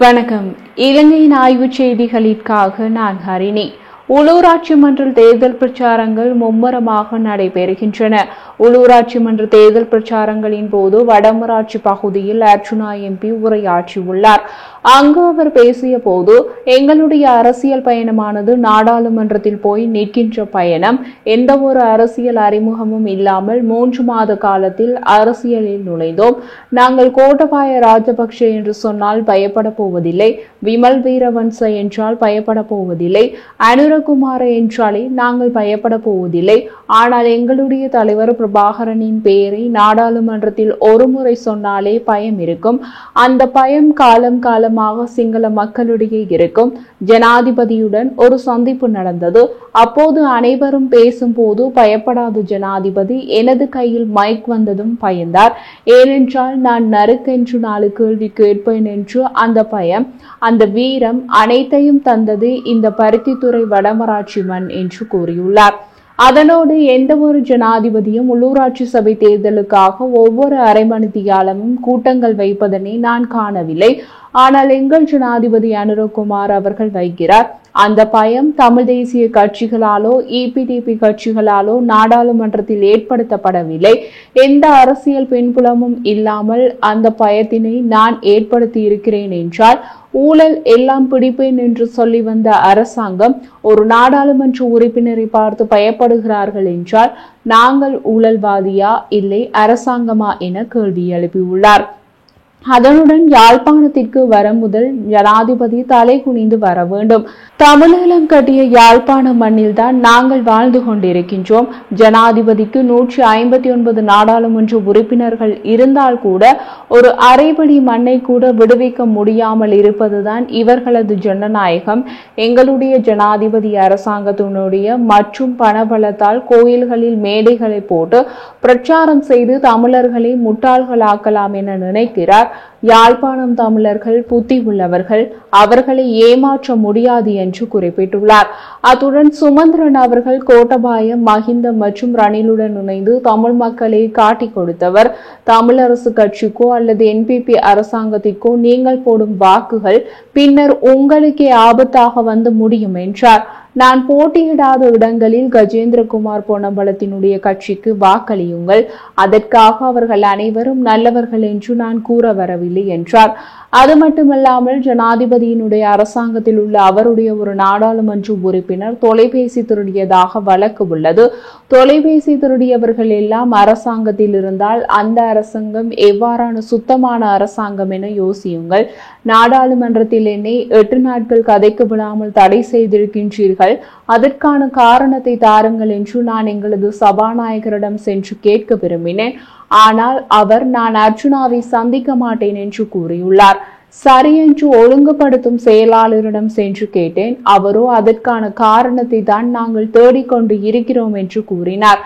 வணக்கம். இலங்கையின் ஆய்வுச் செய்திகளுக்காக நான் ஹரிணி. உள்ளூராட்சி மன்ற தேர்தல் பிரச்சாரங்கள் மும்முரமாக நடைபெறுகின்றன. உள்ளூராட்சி மன்ற தேர்தல் பிரச்சாரங்களின் போது வடமராட்சி பகுதியில் அர்ச்சுனா எம்பி உரையாற்றியுள்ளார். அங்கு அவர் பேசிய போது, எங்களுடைய அரசியல் பயணமானது நாடாளுமன்றத்தில் போய் நிற்கின்ற பயணம். எந்த ஒரு அரசியல் அறிமுகமும் இல்லாமல் 3 மாத காலத்தில் அரசியலில் நுழைந்தோம். நாங்கள் கோட்டபாய ராஜபக்ஷ என்று சொன்னால் பயப்பட போவதில்லை. விமல் வீரவன்ச என்றால் பயப்பட போவதில்லை. அனுரகுமார என்றாலே நாங்கள் பயப்பட போவதில்லை. ஆனால் எங்களுடைய தலைவர் பிரபாகரனின் பெயரை நாடாளுமன்றத்தில் ஒரு முறை சொன்னாலே பயம் இருக்கும். அந்த பயம் காலம் காலமாக சிங்கள மக்களிடையே இருக்கும். ஜனாதிபதியுடன் ஒரு சந்திப்பு நடந்தது. அப்போது அனைவரும் பேசும்போது பயப்படாத ஜனாதிபதி எனது கையில் மைக் வந்ததும் பயந்தார். ஏனென்றால் நான் நறுக்கென்று 4 கேள்வி கேட்பேன் என்று அந்த பயம், அந்த வீரம் அனைத்தையும் தந்தது இந்த பருத்தித்துறை வடமராட்சி மண் என்று கூறியுள்ளார். அதனோடு எந்த ஒரு ஜனாதிபதியும் உள்ளூராட்சி சபை தேர்தலுக்காக ஒவ்வொரு அரை மணித்தியாலமும் கூட்டங்கள் வைப்பதனை நான் காணவில்லை. ஆனால் எங்கள் ஜனாதிபதி அனுரகுமார் அவர்கள் வைக்கிறார். அந்த பயம் தமிழ் தேசிய கட்சிகளாலோ இபிடிபி கட்சிகளாலோ நாடாளுமன்றத்தில் ஏற்படுத்தப்படவில்லை. எந்த அரசியல் பின்புலமும் இல்லாமல் அந்த பயத்தினை நான் ஏற்படுத்தி இருக்கிறேன் என்றால், ஊழல் எல்லாம் பிடிப்பேன் என்று சொல்லி வந்த அரசாங்கம் ஒரு நாடாளுமன்ற உறுப்பினரை பார்த்து பயப்படுகிறார்கள் என்றால், நாங்கள் ஊழல்வாதியா இல்லை அரசாங்கமா என கேள்வி எழுப்பியுள்ளார். அதனுடன் யாழ்ப்பாணத்திற்கு வர முதல் ஜனாதிபதி தலை குனிந்து வர வேண்டும். தமிழீழம் கட்டிய யாழ்ப்பாண மண்ணில் தான் நாங்கள் வாழ்ந்து கொண்டிருக்கின்றோம். ஜனாதிபதிக்கு 159 நாடாளுமன்ற உறுப்பினர்கள் இருந்தால் கூட ஒரு அரைபடி மண்ணை கூட விடுவிக்க முடியாமல் இருப்பதுதான் இவர்களது ஜனநாயகம். எங்களுடைய ஜனாதிபதி அரசாங்கத்தினுடைய மற்றும் பணபலத்தால் கோயில்களில் மேடைகளை போட்டு பிரச்சாரம் செய்து தமிழர்களை முட்டாள்களாக்கலாம் என நினைக்கிறார். யாழ்ப்பாணம் தமிழர்கள் புத்தி உள்ளவர்கள், அவர்களை ஏமாற்ற முடியாது என்று குறிப்பிட்டுள்ளார். அத்துடன் சுமந்திரன் அவர்கள் கோட்டபாய, மஹிந்த மற்றும் ரணிலுடன் இணைந்து தமிழ் மக்களை காட்டிக் கொடுத்தவர். தமிழரசு கட்சிக்கோ அல்லது என்பிபி அரசாங்கத்திற்கோ நீங்கள் போடும் வாக்குகள் பின்னர் உங்களுக்கே ஆபத்தாக வந்து முடியும் என்றார். நான் போட்டியிடாத இடங்களில் கஜேந்திரகுமார் பொன்னம்பலத்தினுடைய கட்சிக்கு வாக்களியுங்கள். அதற்காக அவர்கள் அனைவரும் நல்லவர்கள் என்று நான் கூற வரவில்லை என்றார். அது மட்டுமல்லாமல் ஜனாதிபதியினுடைய அரசாங்கத்தில் உள்ள அவருடைய ஒரு நாடாளுமன்ற உறுப்பினர் தொலைபேசி திருடியதாக வழக்கு உள்ளது. தொலைபேசி திருடியவர்கள் எல்லாம் அரசாங்கத்தில் இருந்தால் அந்த அரசாங்கம் எவ்வாறான சுத்தமான அரசாங்கம் என யோசியுங்கள். நாடாளுமன்றத்தில் என்னை 8 நாட்கள் கதைக்கு விடாமல் தடை செய்திருக்கின்றீர்கள். அதற்கான காரணத்தை தாருங்கள் என்று நான் எங்களது சபாநாயகரிடம் சென்று கேட்க விரும்பினேன். ஆனால் அவர் நான் அர்ச்சுனாவை சந்திக்க மாட்டேன் என்று கூறியுள்ளார். சரி என்று ஒழுங்குபடுத்தும் செயலாளரிடம் சென்று கேட்டேன். அவரோ அதற்கான காரணத்தை தான் நாங்கள் தேடிக்கொண்டு இருக்கிறோம் என்று கூறினார்.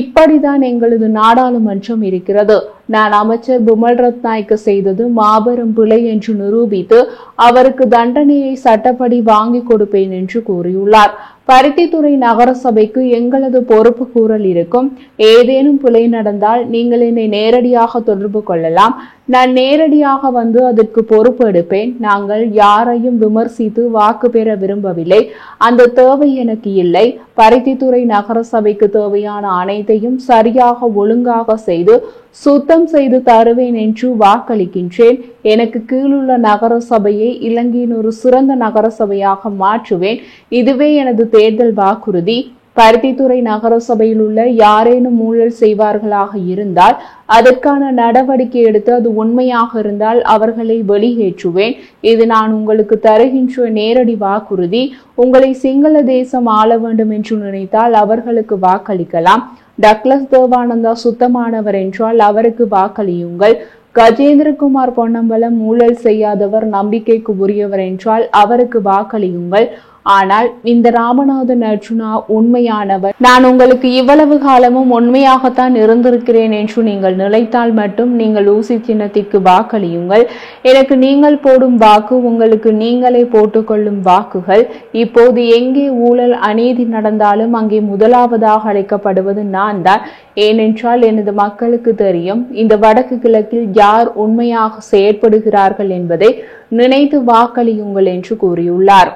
இப்படிதான் எங்களது நாடாளுமன்றம் இருக்கிறது. நான் அமைச்சர் புமல் ரத்நாயக்க செய்தது மாபெரும் பிழை என்று நிரூபித்து அவருக்கு தண்டனையை சட்டப்படி வாங்கி கொடுப்பேன் என்று கூறியுள்ளார். பருத்தித்துறை நகர சபைக்கு எங்களது பொறுப்பு கூறல் இருக்கும். ஏதேனும் பிழை நடந்தால் நீங்கள் என்னை நேரடியாக தொடர்பு கொள்ளலாம். நான் நேரடியாக வந்து அதற்கு பொறுப்பு எடுப்பேன். நாங்கள் யாரையும் விமர்சித்து வாக்கு பெற விரும்பவில்லை. அந்த தேவை எனக்கு இல்லை. பருத்தித்துறை நகர சபைக்கு தேவையான அனைத்தையும் சரியாக ஒழுங்காக செய்து சுத்தம் செய்து தருவேன் என்று வாக்களிக்கின்றேன். எனக்கு கீழுள்ள நகர சபையை இலங்கையின் ஒரு சிறந்த நகர சபையாக மாற்றுவேன். இதுவே எனது தேர்தல் வாக்குறுதி. பருத்தித்துறை நகர சபையில் உள்ள யாரேனும் ஊழல் செய்வார்களாக இருந்தால் அதற்கான நடவடிக்கை எடுத்து அது உண்மையாக இருந்தால் அவர்களை வெளியேற்றுவேன். இது நான் உங்களுக்கு தருகின்ற நேரடி வாக்குறுதி. உங்களை சிங்கள தேசம் ஆள வேண்டும் என்று நினைத்தால் அவர்களுக்கு வாக்களிக்கலாம். டக்ளஸ் தேவானந்தா சுத்தமானவர் என்றால் அவருக்கு வாக்களியுங்கள். கஜேந்திரகுமார் பொன்னம்பலம் ஊழல் செய்யாதவர், நம்பிக்கைக்கு உரியவர் என்றால் அவருக்கு வாக்களியுங்கள். ஆனால் இந்த ராமநாதன் அர்ஜுனா உண்மையானவர், நான் உங்களுக்கு இவ்வளவு காலமும் உண்மையாகத்தான் இருந்திருக்கிறேன் என்று நீங்கள் நினைத்தால் மட்டும் நீங்கள் ஊசி சின்னத்திற்கு வாக்களியுங்கள். எனக்கு நீங்கள் போடும் வாக்கு உங்களுக்கு நீங்களே போட்டுக்கொள்ளும் வாக்குகள். இப்போது எங்கே ஊழல் அநீதி நடந்தாலும் அங்கே முதலாவதாக அழைக்கப்படுவது நான் தான். ஏனென்றால் எனது மக்களுக்கு தெரியும் இந்த வடக்கு கிழக்கில் யார் உண்மையாக செயற்படுகிறார்கள் என்பதை நினைத்து வாக்களியுங்கள் என்று கூறியுள்ளார்.